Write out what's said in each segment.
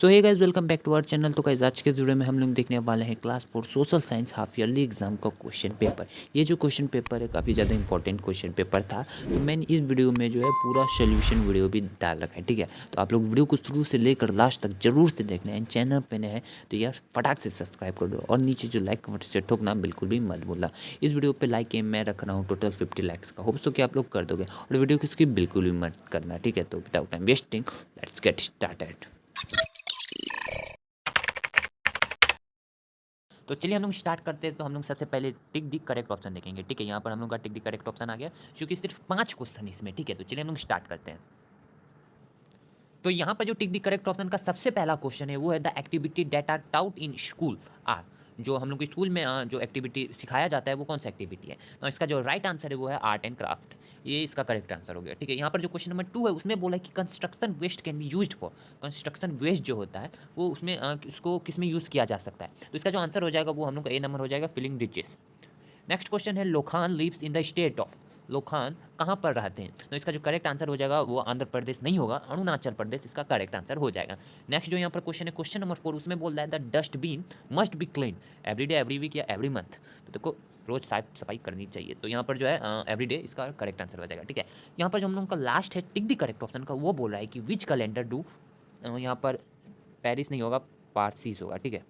So hey guys, welcome back to our channel. तो guys, आज के वीडियो में हम लोग देखने वाले हैं class 4 social science half yearly exam का क्वेश्चन पेपर। ये जो क्वेश्चन पेपर है काफ़ी ज़्यादा इंपॉर्टेंट क्वेश्चन पेपर था। तो मैंने इस वीडियो में जो है पूरा सोल्यूशन वीडियो भी डाल रखा है, ठीक है। तो आप लोग वीडियो को शुरू से लेकर लास्ट तक जरूर से देखना है। चैनल पे नए हैं तो यार फटाक से सब्सक्राइब कर दो और नीचे जो लाइक कमेंट से ठोकना बिल्कुल भी मत भूलना। इस वीडियो पे लाइक एम मैं रख रहा हूँ टोटल 50 लाइक्स का। होप्स तो कि आप लोग कर दोगे और वीडियो को स्किप बिल्कुल भी मत करना, ठीक है। तो without time wasting let's get started. तो चलिए हम लोग स्टार्ट करते हैं। तो हम लोग सबसे पहले टिक दी करेक्ट ऑप्शन देखेंगे, ठीक है। यहाँ पर हम लोग का टिक दी करेक्ट ऑप्शन आ गया क्योंकि सिर्फ 5 क्वेश्चन इसमें, ठीक है। तो चलिए हम लोग स्टार्ट करते हैं। तो यहाँ पर जो टिक दी करेक्ट ऑप्शन का सबसे पहला क्वेश्चन है वो है the activity that are taught in school are. जो हम लोग के स्कूल में जो एक्टिविटी सिखाया जाता है वो कौन सा एक्टिविटी है। तो इसका जो राइट आंसर है वो है आर्ट एंड क्राफ्ट। ये इसका करेक्ट आंसर हो गया, ठीक है। यहाँ पर जो क्वेश्चन नंबर 2 है उसमें बोला है कि construction waste can be used for. Construction waste जो होता है वो उसमें उसको किस में यूज़ किया जा सकता है। तो इसका जो आंसर हो जाएगा वो हम लोग का ए नंबर हो जाएगा, फिलिंग रिचेस। नेक्स्ट क्वेश्चन है लोखान lives in the state of. लोखान कहाँ पर रहते हैं। तो इसका जो करेक्ट आंसर हो जाएगा वो आंध्र प्रदेश नहीं होगा, अरुणाचल प्रदेश इसका करेक्ट आंसर हो जाएगा। नेक्स्ट जो यहाँ पर क्वेश्चन है क्वेश्चन नंबर 4, उसमें बोल रहा है the dustbin must be clean every day, every week या एवरी मंथ। तो देखो रोज साफ सफाई करनी चाहिए। तो यहाँ पर जो है एवरी डे इसका करेक्ट आंसर हो जाएगा, ठीक है। यहाँ पर जो हम लोगों का लास्ट है टिक द करेक्ट ऑप्शन का, वो बोल रहा है कि विच कैलेंडर डू। यहाँ पर पेरिस नहीं होगा, पारसीस होगा, ठीक है।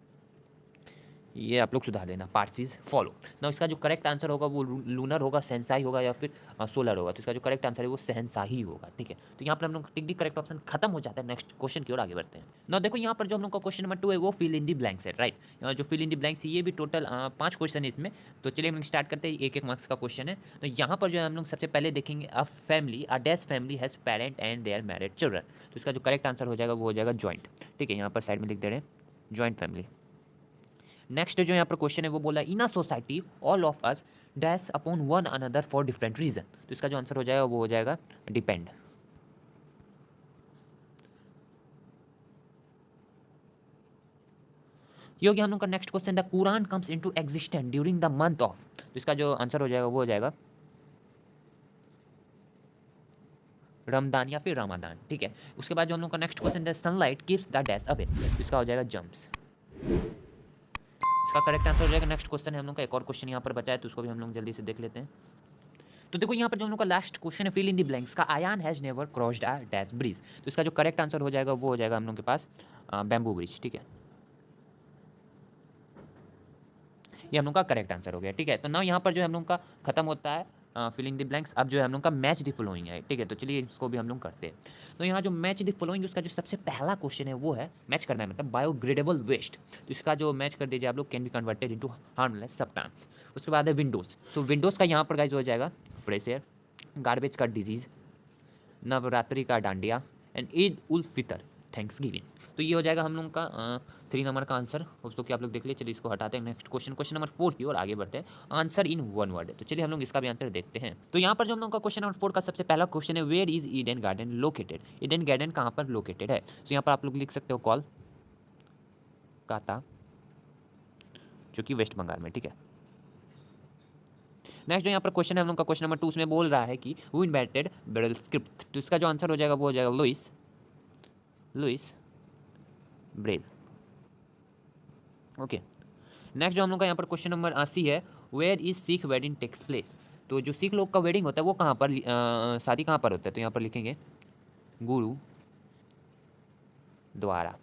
ये आप लोग सुधार लेना, पार्सीज फॉलो ना। इसका जो करेक्ट आंसर होगा वो लूनर होगा, सेंसाई होगा या फिर सोलर होगा। तो इसका जो करेक्ट आंसर है वो सहनशाही होगा, ठीक है। तो यहाँ पर हम लोग टिक दी करेक्ट ऑप्शन खत्म हो जाता है। नेक्स्ट क्वेश्चन की ओर आगे बढ़ते हैं ना। देखो यहाँ पर जो हम लोग का क्वेश्चन नंबर 2 है वो फिल इन दी ब्लैंक्स है, राइट। जो फिल इन दी ब्लैंक्स ये भी टोटल 5 क्वेश्चन है इसमें। तो चलिए हम लोग स्टार्ट करते हैं, एक एक मार्क्स का क्वेश्चन है। तो यहाँ पर जो है हम लोग सबसे पहले देखेंगे a family, a dash family has parent and their married children. तो इसका जो करेक्ट आंसर हो जाएगा वो हो जाएगा जॉइंट, ठीक है। यहाँ पर साइड में लिख दे रहे हैं जॉइंट फैमिली। नेक्स्ट जो यहाँ पर क्वेश्चन है वो बोला in a society all of us dash upon one another for different reason. तो इसका जो आंसर हो जाएगा वो हो जाएगा डिपेंड। ये हो गया हम लोग का next question, the Quran comes into existence during the month of. तो इसका जो आंसर हो जाएगा वो हो जाएगा रमदान या फिर रमादान, ठीक है। उसके बाद जो हम लोग का नेक्स्ट क्वेश्चन है sunlight keeps the dash away. तो इसका हो जाएगा जम्प्स। इसका करेक्ट आंसर हो जाएगा। नेक्स्ट क्वेश्चन है हम लोग का, एक और क्वेश्चन यहाँ पर बचा है तो उसको भी हम लोग जल्दी से देख लेते हैं। तो देखो यहाँ पर जो हम लोग का लास्ट क्वेश्चन है फिल इन दी ब्लैंक्स का, Ayaan has never crossed a dash bridge. तो इसका जो करेक्ट आंसर हो जाएगा वो हो जाएगा हम लोग के पास बैम्बू ब्रिज, ठीक है। ये हम लोग का करेक्ट आंसर हो गया, ठीक है। तो ना यहाँ पर जो है हम लोग का खत्म होता है फिलिंग द ब्लैंक्स। अब जो है हम लोग का मैच द फॉलोइंग है, ठीक है। तो चलिए इसको भी हम लोग करते हैं। तो यहाँ जो मैच द फॉलोइंग उसका जो सबसे पहला क्वेश्चन है वो है मैच करना है मतलब बायोग्रेडेबल वेस्ट। तो इसका जो मैच कर दीजिए आप लोग, can be converted into harmless substance. उसके बाद है विंडोज। सो विंडोज का यहाँ पर गाइस हो जाएगा फ्रेश एयर, गार्बेज का डिजीज, नवरात्रि का dandiya and Eid ul Fitr thanks giving. तो ये हो जाएगा हम लोग का 3 नंबर का आंसर। दोस्तों कि आप लोग देख लिए। चलिए इसको हटाते हैं। नेक्स्ट क्वेश्चन, क्वेश्चन नंबर 4 की ओर आगे बढ़ते हैं। आंसर इन वन वर्ड है, तो चलिए हम लोग इसका भी आंसर देखते हैं। तो यहाँ पर जो हम लोग का क्वेश्चन नंबर 4 का सबसे पहला क्वेश्चन है where is Eden Garden located. Eden Garden कहाँ पर लोकेटेड है। तो यहाँ पर आप लोग लिख सकते हो कॉल काता, जो कि वेस्ट बंगाल में, ठीक है। नेक्स्ट जो यहाँ पर क्वेश्चन है हम लोग का क्वेश्चन नंबर 2, उसमें बोल रहा है कि हु इन्वेंटेड ब्रेल स्क्रिप्ट। तो इसका जो आंसर हो जाएगा वो हो जाएगा Louis Louis Braille, okay. Next जो हम लोग का यहाँ पर क्वेश्चन नंबर 80 है where is Sikh wedding takes place. तो जो सिख लोग का वेडिंग होता है वो कहाँ पर शादी कहाँ पर होता है। तो यहाँ पर लिखेंगे गुरु द्वारा।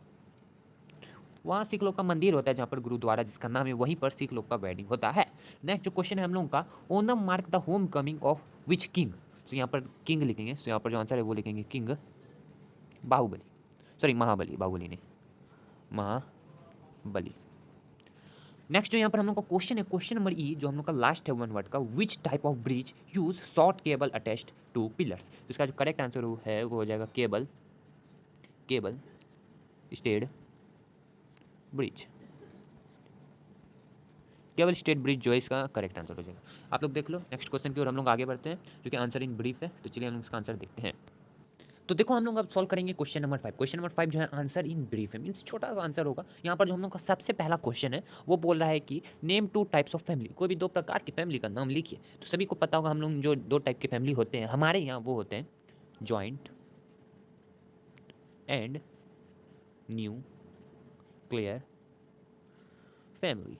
वहाँ सिख लोग का मंदिर होता है जहाँ पर गुरुद्वारा जिसका नाम है, वहीं पर सिख लोग का वेडिंग होता है। नेक्स्ट जो क्वेश्चन है हम लोग का Onam mark the home coming of which king. तो यहाँ पर किंग लिखेंगे। तो यहाँ पर जो आंसर है वो लिखेंगे किंग बाहुबली, सॉरी महाबली, बाहुबली नहीं, महाबली। नेक्स्ट जो यहाँ पर हम लोग का क्वेश्चन है क्वेश्चन नंबर ई, जो हम लोग का लास्ट है वन वर्ड का, which type of bridge use short cable attached two pillars. तो इसका जो करेक्ट आंसर है वो हो जाएगा cable cable stayed bridge. Cable stayed bridge जो है इसका करेक्ट आंसर हो जाएगा। आप लोग देख लो। नेक्स्ट क्वेश्चन की ओर हम लोग आगे बढ़ते हैं जो कि आंसर इन ब्रीफ है। तो चलिए हम लोग इसका आंसर देखते हैं। तो देखो हम लोग अब सॉल्व करेंगे क्वेश्चन नंबर 5। क्वेश्चन नंबर 5 जो है आंसर इन ब्रीफ है, मीन्स छोटा सा आंसर होगा। यहाँ पर जो हम लोग का सबसे पहला क्वेश्चन है वो बोल रहा है कि नेम 2 टाइप्स ऑफ फैमिली। कोई भी 2 प्रकार की फैमिली का नाम लिखिए। तो सभी को पता होगा हम लोग जो 2 टाइप के फैमिली होते हैं हमारे यहाँ वो होते हैं joint and new nuclear family.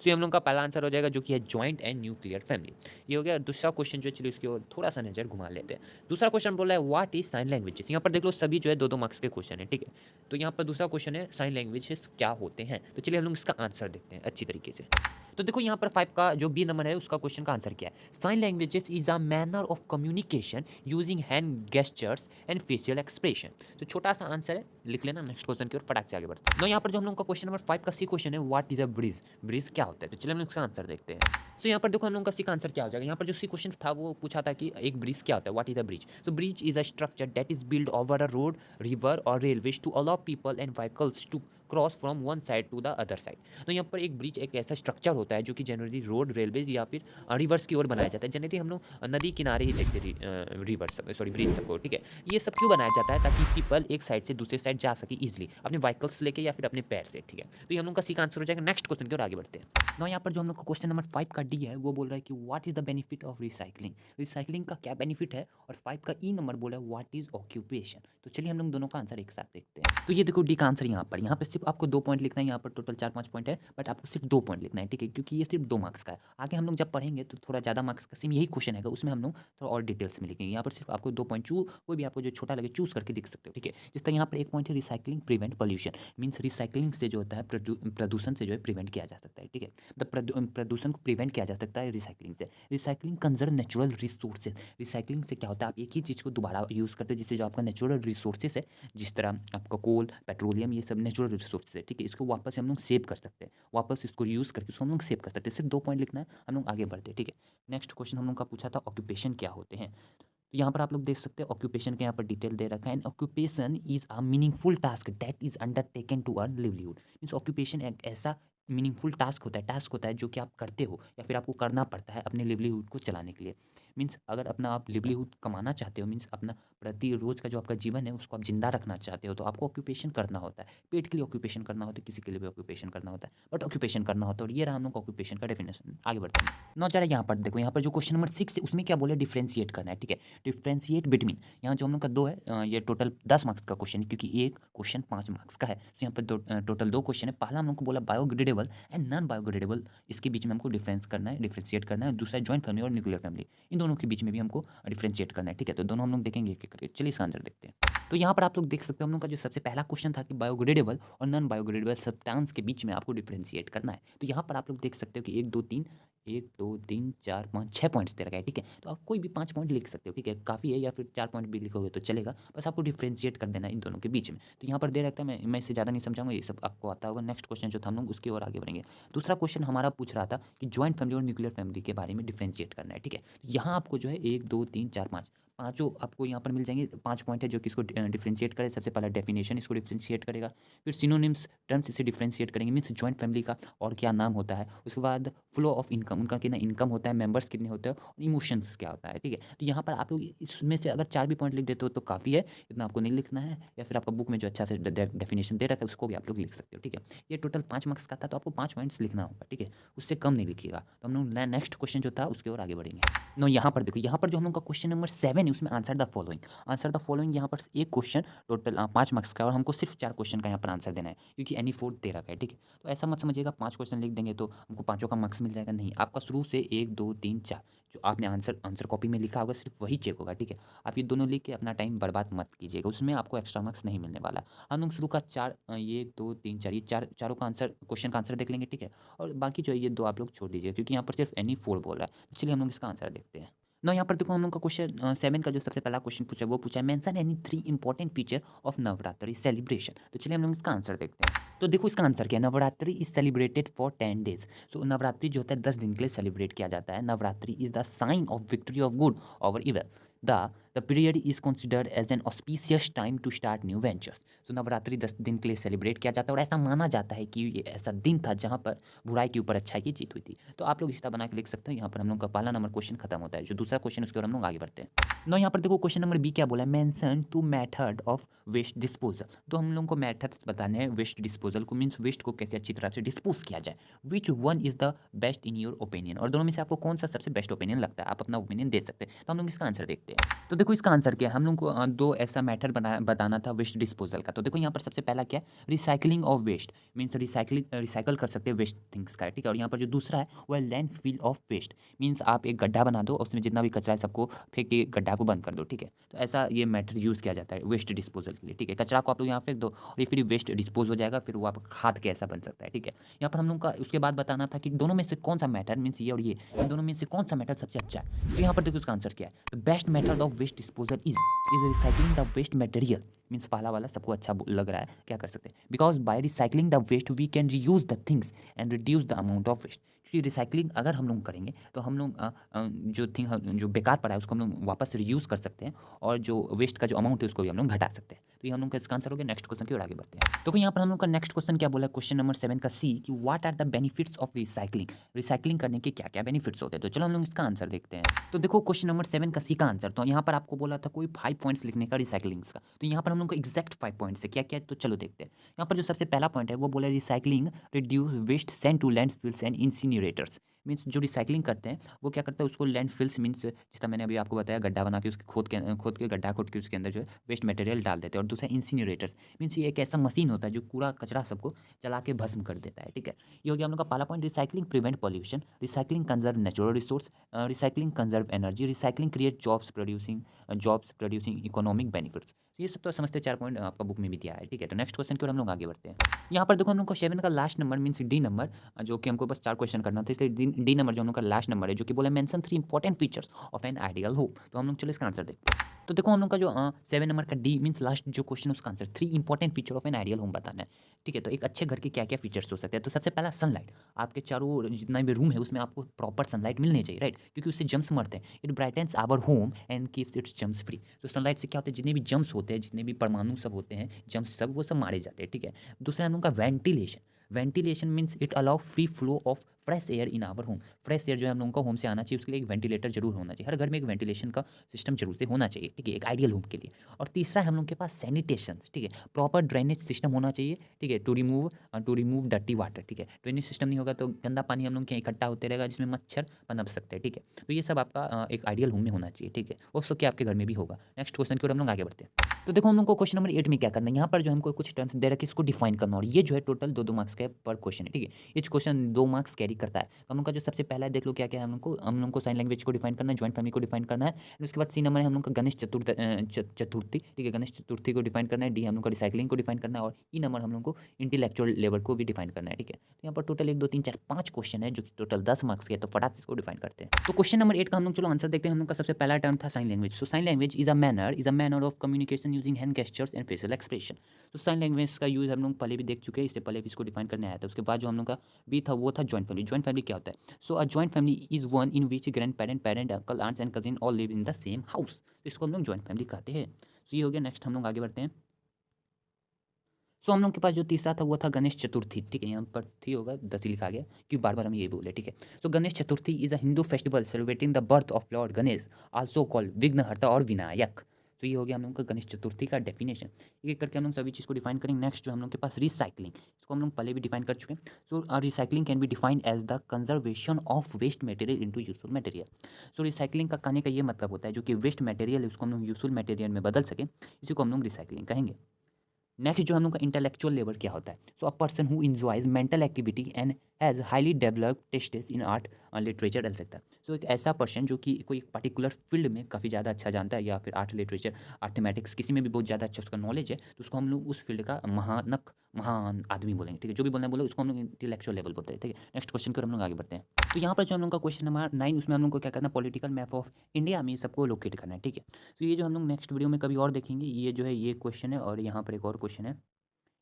So ये हम लोग का पहला आंसर हो जाएगा जो कि है जॉइंट एंड न्यूक्लियर फैमिली। ये हो गया। दूसरा क्वेश्चन जो है, चलिए उसकी ओर थोड़ा सा नजर घुमा लेते हैं। दूसरा क्वेश्चन बोला है व्हाट इज साइन लैंग्वेजेस। यहाँ पर देख लो सभी जो है 2-2 मार्क्स के क्वेश्चन है, ठीक है। तो यहाँ पर दूसरा क्वेश्चन है साइन लैंग्वेजेस क्या होते हैं। तो चलिए हम लोग इसका आंसर देखते हैं अच्छी तरीके से। तो देखो यहाँ पर 5 का जो बी नंबर है उसका क्वेश्चन का आंसर क्या है। Sign languages is a manner of communication using hand gestures and facial expression. तो छोटा सा आंसर है, लिख लेना। नेक्स्ट क्वेश्चन की ओर फटाक से आगे बढ़ते हैं। नो यहाँ पर जो हम लोग का क्वेश्चन नंबर 5 का सी क्वेश्चन है what is a bridge. Bridge क्या होता है, तो चलिए हम लोग इसका आंसर देखते हैं। सो यहाँ पर देखो हम लोग का सी का आंसर क्या हो जाएगा। यहाँ पर जो सी क्वेश्चन था वो पूछा था कि एक ब्रिज क्या होता है, what is a bridge. So bridge is a structure that is build over a road, river और railways to allow people and vehicles to cross from one side to the other side. तो यहाँ पर एक bridge एक ऐसा structure होता है जो कि जनरली रोड, रेलवेज या फिर रिवर्स की ओर बनाया जाता है। जनरली हम लोग नदी किनारे ही देखते रिवर्स, सॉरी ब्रिज सबको, ठीक है। ये सब क्यों बनाया जाता है, ताकि पीपल एक साइड से दूसरे साइड जा सके इजिली अपने व्हीकल्स लेके या फिर अपने पैर से, ठीक है। तो ये हम लोग का सी का आंसर हो जाएगा। नेक्स्ट क्वेश्चन की ओर आगे बढ़ते हैं। ना यहाँ पर जो हम लोग का क्वेश्चन नंबर 5 का डी है वो बोल रहा है कि what is the benefit of recycling. Recycling का क्या बेनिफिट है। और 5 का ई नंबर बोला है व्हाट इज ऑक्यूपेशन। तो चलिए हम लोग दोनों का आंसर एक साथ देखते हैं। तो ये देखो डी का आंसर यहाँ पर सिर्फ आपको 2 पॉइंट लिखना है। यहाँ पर टोटल 4-5 पॉइंट है, बट आपको सिर्फ 2 पॉइंट लिखना है, ठीक है, क्योंकि ये सिर्फ 2 मार्क्स का है। आगे हम लोग जब पढ़ेंगे तो थोड़ा ज़्यादा मार्क्स का सेम यही क्वेश्चन है, उसमें हम लोग थोड़ा और डिटेल्स में लिखेंगे। यहाँ पर सिर्फ आपको 2 पॉइंट कोई भी आपको जो छोटा लगे चूज करके लिख सकते हो, ठीक है। जिस तरह यहाँ पर एक पॉइंट है recycling prevent pollution. Means recycling से जो होता है प्रदूषण से जो है प्रिवेंट किया जा सकता है, ठीक है। मतलब प्रदूषण को प्रिवेंट किया जा सकता है रिसाइकलिंग से। Recycling conserve natural resources. Recycling से क्या होता है, आप एक ही चीज़ को दोबारा यूज़ करते हैं, जिससे जो आपका नेचुरल रिसोर्सेज है, जिस तरह आपका कोल, पेट्रोलियम, ये सब नेचुरल रिसोर्सेज है, ठीक है। इसको वापस हम लोग सेव कर सकते हैं, वापस इसको यूज़ करके इसको हम लोग सेव कर सकते हैं। सिर्फ 2 पॉइंट लिखना है, हम लोग आगे बढ़ते हैं, ठीक है। नेक्स्ट क्वेश्चन हम लोग का पूछा था ऑक्यूपेशन क्या होते हैं। तो यहाँ पर आप लोग देख सकते हैं ऑक्यूपेशन के यहाँ पर डिटेल दे रखा है। And occupation is a meaningful task that is undertaken to earn livelihood. Means occupation एक ऐसा मीनिंगफुल टास्क होता है जो कि आप करते हो या फिर आपको करना पड़ता है अपने लिवलीहुड को चलाने के लिए। मीन्स अगर अपना आप लिवलीहुड कमाना चाहते हो, मीन्स अपना प्रति रोज़ का जो आपका जीवन है उसको आप जिंदा रखना चाहते हो, तो आपको ऑक्यूपेशन करना होता है। पेट के लिए ऑक्यूपेशन करना होता है, किसी के लिए भी ऑक्यूपेशन करना होता है, बट ऑक्यूपेशन करना होता है। और ये रहा हम लोग ऑक्यूपेशन का डेफिनेशन। आगे बढ़ते हैं। नौ जरा यहाँ पर देखो, यहाँ पर जो क्वेश्चन नंबर 6 है उसमें क्या बोले, डिफ्रेंशिएट करना है, ठीक है। डिफ्रेंशिएट बिटवीन, यहाँ जो हम लोग का 2 है, ये टोटल 10 मार्क्स का क्वेश्चन है, क्योंकि एक क्वेश्चन 5 मार्क्स का है। तो यहाँ पर टोटल 2 क्वेश्चन है। पहला हम लोग को बोला बायोग्रेडेबल एंड नॉन बायोग्रेडेबल, इसके बीच में हमको डिफरेंस करना है, डिफ्रेंशिएट करना है। दूसरा जॉइंट फैमिली और न्यूक्लियर फैमिली, इन दोनों के बीच में भी हमको डिफरेंशिएट करना है, ठीक है। तो दोनों हम लोग देखेंगे एक एक करके। चलिए इसका आंसर देखते हैं। तो यहाँ पर आप लोग देख सकते हो हम लोग का जो सबसे पहला क्वेश्चन था कि बायोग्रेडेबल और नॉन बायोग्रेडेबल सब्सटेंस के बीच में आपको डिफरेंशिएट करना है। तो यहाँ पर आप लोग देख सकते हो कि 1 2 3 1 2 3 4 5 6 पॉइंट्स दे रखा है, ठीक है। तो आप कोई भी 5 पॉइंट लिख सकते हो, ठीक है, काफ़ी है, या फिर 4 पॉइंट भी लिखोगे तो चलेगा। बस आपको डिफरेंशिएट कर देना है इन दोनों के बीच में। तो यहाँ पर दे रखा है, मैं इससे ज़्यादा नहीं समझाऊंगा, ये सब आपको आता होगा। नेक्स्ट क्वेश्चन जो था हम लोग उसकी ओर आगे बढ़ेंगे। दूसरा क्वेश्चन हमारा पूछ रहा था कि जॉइंट फैमिली और न्यूक्लियर फैमिली के बारे में डिफरेंशिएट करना है, ठीक है। यहाँ आपको जो है 1 2 3 4 5 पाँचों आपको यहाँ पर मिल जाएंगे। 5 पॉइंट है जो कि इसको डिफरेंशिएट करे। सबसे पहला डेफिनेशन इसको डिफरेंशिएट करेगा, फिर सिनोनिम्स टर्म्स इसे डिफरेंशिएट करेंगे, मीन्स जॉइंट फैमिली का और क्या नाम होता है। उसके बाद फ्लो ऑफ इनकम, उनका कितना इनकम होता है, मेंबर्स कितने होते हैं, और इमोशंस क्या होता है, ठीक है। तो यहाँ पर आप लोग इसमें से अगर 4 भी पॉइंट लिख देते हो तो काफ़ी है, इतना आपको नहीं लिखना है। या फिर आपका बुक में जो अच्छा से डेफिनेशन दे रखा है उसको भी आप लोग लिख सकते हो, ठीक है। ये टोटल 5 मार्क्स का था, तो आपको 5 पॉइंट्स लिखना होगा, ठीक है, उससे कम नहीं लिखिएगा। तो हम लोग नेक्स्ट क्वेश्चन जो था उसके और आगे बढ़ेंगे। नो यहाँ पर देखो, यहाँ पर जो हम लोग का क्वेश्चन नंबर 7 है उसमें answer the following. Answer the following, यहाँ पर एक क्वेश्चन टोटल 5 मार्क्स का, और हमको सिर्फ 4 क्वेश्चन का यहाँ पर आंसर देना है, क्योंकि एनी फोर्थ दे रखा है, ठीक है। तो ऐसा मत समझिएगा 5 क्वेश्चन लिख देंगे तो हमको पाँचों का मार्क्स मिल जाएगा, नहीं। आपका शुरू से 1 2 3 4 जो आपने आंसर कॉपी में लिखा होगा सिर्फ वही चेक होगा, ठीक है। आप ये दोनों लिख के अपना टाइम बर्बाद मत कीजिएगा, उसमें आपको एक्स्ट्रा मार्क्स नहीं मिलने वाला। हम लोग शुरू का 4 1 2 3 4 ये चारों का आंसर, क्वेश्चन का आंसर देख लेंगे, ठीक है। और बाकी जो है ये 2 आप लोग छोड़ दीजिए, क्योंकि यहाँ पर सिर्फ एनी फोर बोल रहा है। तो चलिए हम लोग इसका आंसर देखते हैं ना। यहाँ पर देखो हम लोग का क्वेश्चन 7 का जो सबसे पहला क्वेश्चन पूछा वो पूछा है mention any 3 important feature of Navratri celebration. तो चलिए हम लोग इसका आंसर देखते हैं। तो देखो इसका आंसर क्या है, Navratri is celebrated for 10 days. So Navratri जो होता है 10 दिन के लिए सेलिब्रेट किया जाता है। Navratri is the sign of victory of good over evil. The period is considered as an auspicious time to start new ventures. So Navratri 10 दिन के लिए सेलिब्रेट किया जाता है, और ऐसा माना जाता है कि ये ऐसा दिन था जहाँ पर बुराई के ऊपर अच्छाई की जीत हुई थी। तो आप लोग इस तरह बना के लिख सकते हैं। यहाँ पर हम लोग का पहला नंबर क्वेश्चन खत्म होता है। जो दूसरा क्वेश्चन उसके और हम लोग आगे बढ़ते हैं। नो यहाँ पर देखो क्वेश्चन नंबर बी क्या बोला है, mention two method of waste disposal. तो हम लोगों को मेथड्स बताने हैं वेस्ट डिस्पोजल को, मीन्स वेस्ट को कैसे अच्छी तरह से डिस्पोज किया जाए। Which one is the best in your opinion, और दोनों में से आपको कौन सा सबसे बेस्ट ओपिनियन लगता है, आप अपना ओपिनियन दे सकते हैं। तो हम लोग इसका आंसर देखते हैं। तो देखो इसका आंसर क्या है, हम लोग को दो ऐसा मेथड बताना था वेस्ट डिस्पोजल का। तो देखो यहाँ पर सबसे पहला क्या है, recycling of waste, means recycle कर सकते हैं वेस्ट थिंग्स का, ठीक है। और यहाँ पर जो दूसरा है वो है landfill of waste, means आप एक गड्ढा बना दो और उसमें जितना भी कचरा है सबको फेंक के गड्ढा को बंद कर दो, ठीक है। तो ऐसा ये मेथड यूज़ किया जाता है वेस्ट डिस्पोजल के लिए, ठीक है। कचरा को आप लोग यहाँ फेंक दो और ये फिर वेस्ट डिस्पोज हो जाएगा, फिर वो आप खाद के ऐसा बन सकता है, ठीक है। यहाँ पर हम लोग का उसके बाद बताना था कि दोनों में से कौन सा मेथड, मीन्स ये और ये, इन दोनों में से कौन सा मेथड सबसे अच्छा है। तो यहाँ पर देखो उसका आंसर क्या है, the best method of waste disposal is recycling the waste material, means पहला वाला सबको अच्छा लग रहा है, क्या कर सकते हैं, because by recycling the waste we can reuse the things and reduce the amount of waste. क्योंकि रिसाइकलिंग अगर हम लोग करेंगे तो हम लोग जो बेकार पड़ा है उसको हम लोग वापस रीयूज़ कर सकते हैं, और जो वेस्ट का जो अमाउंट है उसको भी हम लोग घटा सकते हैं। तो ये हम लोग का इसका आंसर हो गया। नेक्स्ट क्वेश्चन की ओर आगे बढ़ते हैं। तो यहाँ पर हम लोग का नेक्स्ट क्वेश्चन क्या बोला है, क्वेश्चन नंबर 7 का सी, कि what are the benefits of recycling, recycling करने के क्या क्या बेनिफिट्स होते हैं। तो चलो हम लोग इसका आंसर देखते हैं। तो देखो क्वेश्चन नंबर 7 का सी का आंसर, तो यहाँ पर आपको बोला था कोई 5 पॉइंट्स लिखने का रिसाइकलिंग का, तो यहाँ पर हम लोग को एग्जैक्ट 5 पॉइंट्स है क्या क्या है, तो चलो देखते हैं। यहाँ पर जो सबसे पहला पॉइंट है वो बोला recycling reduce waste send to landfills and incinerators, means जो रिसाइकलिंग करते हैं वो क्या करते हैं, उसको लैंडफिल्स मीन्स जितना मैंने अभी आपको बताया, गड्ढा बना के उसके खोद के गड्ढा खोद के उसके अंदर जो है वेस्ट मटेरियल डाल देते हैं। और दूसरा इंसिनरेटर्स, मीन्स ये एक ऐसा मशीन होता है जो कूड़ा कचरा सबको जला के भस्म कर देता है, ठीक है। ये हो गया हम लोग का पहला point. Recycling prevent pollution, recycling conserve natural resource, recycling conserve energy, recycling create jobs producing economic benefits. ये सब तो समझते 4 पॉइंट आपका बुक में भी दिया है, ठीक है। तो नेक्स्ट क्वेश्चन की ओर हम लोग आगे बढ़ते हैं। यहाँ पर देखो हम लोग को 7 का last number means D number, जो कि हमको बस 4 क्वेश्चन करना था, इसलिए डी नंबर जो हम लोग का लास्ट नंबर है, जो कि बोला mention 3 important features of an ideal home. तो हम लोग चलो इसका आंसर देखते हैं। तो देखो हम लोग का जो 7 नंबर का डी मीन्स लास्ट जो क्वेश्चन है उसका answer 3 important feature of an ideal home बताना है, ठीक है। तो एक अच्छे घर के क्या क्या फीचर्स हो सकते हैं। तो सबसे पहला सनलाइट, आपके चारों ओर जितना भी रूम है उसमें आपको प्रॉपर सनलाइट मिलनी चाहिए, राइट, क्योंकि उससे जम्स मरते हैं। It brightens our home and keeps its germs free. तो सनलाइट से क्या होता है, जितने भी जम्स होते हैं, जितने भी परमाणु सब होते हैं, जम्स सब, वो सब मारे जाते हैं, ठीक है। दूसरा हम लोग का ventilation, ventilation means it allow free flow of fresh air in our home. Fresh air जो है हम लोगों को होम से आना चाहिए, उसके लिए एक वेंटिलेटर जरूर होना चाहिए। हर घर में एक वेंटिलेशन का सिस्टम जरूर से होना चाहिए, ठीक है, एक आइडियल होम के लिए। और तीसरा है हम लोग के पास सैनिटेशन, ठीक है, प्रॉपर ड्रेनेज सिस्टम होना चाहिए, ठीक है, टू रिमूव डर्टी वाटर, ठीक है। ड्रेनेज सिस्टम नहीं होगा तो गंदा पानी हम लोग के इकट्ठा होते रहेगा, जिसमें मच्छर पनप सकते हैं, ठीक है। तो ये सब आपका एक आइडियल होम में होना चाहिए, ठीक है। वो सब क्या आपके घर में भी होगा। नेक्स्ट क्वेश्चन की ओर हम लोग आगे बढ़ते हैं। तो देखो हम लोग को क्वेश्चन नंबर 8 में क्या करना है, यहाँ पर जो हमको कुछ टर्म्स दे रखा है इसको डिफाइन करना, और ये जो है टोटल 2-2 मार्क्स का पर क्वेश्चन है, ठीक है। ये क्वेश्चन 2 मार्क्स कैरी करता है। तो हम लोग का जो सबसे पहला है देख लो क्या क्या है, हम लोग को साइन लैंग्वेज को डिफाइन करना है, जॉइंट फैमिली को डिफाइन करना है। और उसके बाद सी नंबर है हम लोग का गणेश चतुर्थी, ठीक है, गणेश चतुर्थी को डिफाइन करना है। डी हम लोग का रिसाइकलिंग को डिफाइन करना है। और ई नंबर हम लोग को इंटेलेक्चुअल लेवल को भी डिफाइन करना है, ठीक है। तो यहाँ पर टोटल 1 2 3 4 5 क्वेश्चन है जो कि टोटल 10 मार्क्स के है। तो फटाक से इसको डिफाइन करते हैं। तो क्वेश्चन नंबर 8 का हम लोग चलो आंसर देखते हैं। हम लोग का सबसे पहला टर्म था sign language. So sign language is a manner of communication using hand gestures and facial expression. तो साइन लैंग्वेज का यूज़ हम लोग पहले भी देख चुके हैं, इससे पहले भी इसको डिफाइन करने आया था। उसके बाद जो हम लोग का बी था वो था जॉइंट फैमिली। जॉइंट फैमिली क्या होता है, so a joint family is one in which grandparent uncle aunts and cousin all live in the same house. तो इसको हम लोग जॉइंट फैमिली कहते हैं। सो ये हो गया। नेक्स्ट हम लोग आगे बढ़ते हैं। सो हम लोग के पास जो तीसरा था वो था गणेश चतुर्थी, ठीक है। यहाँ पर थी होगा 10 ही लिखा गया क्योंकि बार बार हम ये बोले, ठीक है। So Ganesh Chaturthi is a Hindu festival celebrating the birth of lord Ganesh, also called Vighnaharta और विनायक। तो ये हो गया हम लोग का गणेश चतुर्थी का डेफिनेशन। एक करके हम लोग सभी चीज़ को डिफाइन करेंगे। नेक्स्ट जो हम लोग के पास रिसाइकलिंग, इसको हम लोग पहले भी डिफाइन कर चुके हैं। So recycling can be defined as the conservation of waste material into useful material. So recycling का कहने का ये मतलब होता है जो कि वेस्ट मटेरियल है उसको हम लोग यूजफुल मटेरियल में बदल सकें, इसी को हम लोग रिसाइकलिंग कहेंगे। नेक्स्ट जो हम लोग का इंटेलेक्चुअल लेवल क्या होता है, so a person who enjoys mental activity and has highly developed tastes in art literature etcetera. So एक ऐसा पर्सन जो कि कोई एक पर्टिकुलर फील्ड में काफ़ी ज़्यादा अच्छा जानता है, या फिर आर्ट लिटरेचर आर्थमेटिक्स किसी में भी बहुत ज़्यादा अच्छा उसका नॉलेज है, तो उसको हम लोग उस फील्ड का महान आदमी बोलेंगे, ठीक है। जो भी बोलना है बोले, उसको हम लोग इंटेलेक्चुअल लेवल बोलते हैं, ठीक है। नेक्स्ट क्वेश्चन पर हम लोग आगे बढ़ते हैं। तो यहाँ पर जो हम लोग का क्वेश्चन नंबर 9, उसमें हम लोग को क्या करना है, पॉलिटिकल मैप ऑफ इंडिया में सबको लोकेट करना है, ठीक है। तो ये जो हम लोग नेक्स्ट वीडियो में कभी और देखेंगे, ये जो है ये क्वेश्चन है, और यहाँ पर एक और क्वेश्चन है।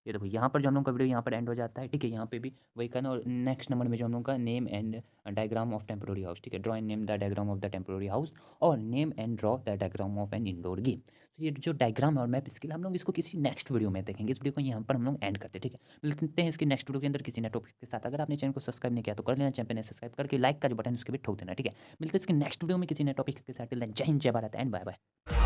ये देखो यहाँ पर जो हम लोग का वीडियो यहाँ पर एंड हो जाता है, ठीक है। यहाँ पे भी वही करना। और नेक्स्ट नंबर में जो हम लोग का name and diagram of temporary house, ठीक है, draw and name the diagram of the temporary house, और name and draw the diagram of an indoor game. तो ये जो डायग्राम और मैप स्किल हम लोग इसको किसी नेक्स्ट वीडियो में देखेंगे। इस वीडियो को यहाँ पर हम लोग एंड करते हैं, ठीक है। मिलते हैं इसके नेक्स्ट वीडियो के अंदर किसी नए टॉपिक के साथ। अगर आपने चैनल को सब्सक्राइब नहीं किया तो कर लेना, चैनल ने सब्सक्राइब करके लाइक का जो बटन उसके भी ठोक देना, ठीक है। मिलते हैं इसके नेक्स्ट वीडियो में किसी नए टॉपिक के साथ। टिल देन जय हिंद, जय भारत एंड बाय बाय।